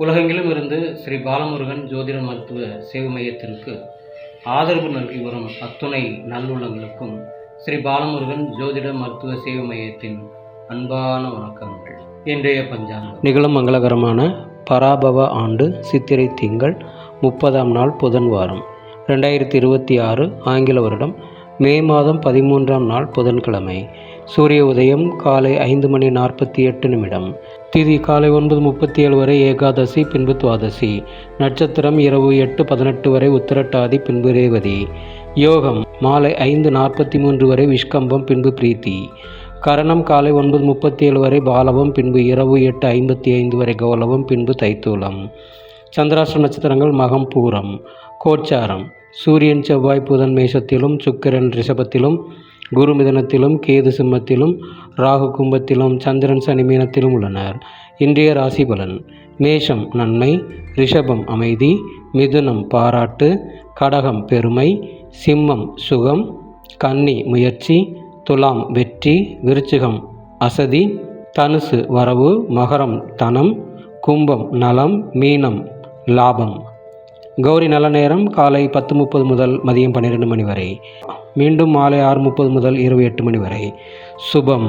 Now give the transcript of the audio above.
உலகெங்கிலும் இருந்து ஸ்ரீ பாலமுருகன் ஜோதிட மருத்துவ சேவை மையத்திற்கு ஆதரவு நல்கி வரும் அத்துணை நல்லுள்ளங்களுக்கும் ஸ்ரீ பாலமுருகன் ஜோதிட மருத்துவ சேவை மையத்தின் அன்பான வணக்கங்கள். இன்றைய பஞ்சாங்கம் நிகழும் மங்களகரமான பராபவ ஆண்டு சித்திரை திங்கள் 30ஆம் நாள் புதன்வாரம் 2026 ஆங்கில வருடம் மே மாதம் 13ஆம் நாள் புதன்கிழமை. சூரிய உதயம் காலை 5:48. திதி காலை 9:37 வரை ஏகாதசி, பின்பு துவாதசி. நட்சத்திரம் இரவு 8:18 வரை உத்திரட்டாதி, பின்பு ரேவதி. யோகம் மாலை 5:43 வரை விஷ்கம்பம், பின்பு பிரீத்தி. கரணம் காலை 9:37 வரை பாலவம், பின்பு இரவு 8:55 வரை கௌலவம், பின்பு தைத்தூலம். சந்திராஷ்டிர நட்சத்திரங்கள் மகம், பூரம். கோச்சாரம் சூரியன் செவ்வாய் புதன் மேஷத்திலும், சுக்கிரன் ரிஷபத்திலும், குரு மிதனத்திலும், கேது சிம்மத்திலும், ராகு கும்பத்திலும், சந்திரன் சனி மீனத்திலும் உள்ளனர். இன்றைய ராசி பலன்: மேஷம் நன்மை, ரிஷபம் அமைதி, மிதுனம் பாராட்டு, கடகம் பெருமை, சிம்மம் சுகம், கன்னி முயற்சி, துலாம் வெற்றி, விருச்சிகம் அசதி, தனுசு வரவு, மகரம் தனம், கும்பம் நலம், மீனம் லாபம். கௌரி நல்ல நேரம் காலை 10:30 முதல் மதியம் 12 மணி வரை, மீண்டும் மாலை 6:30 முதல் இரவு 8 மணி வரை. சுபம்.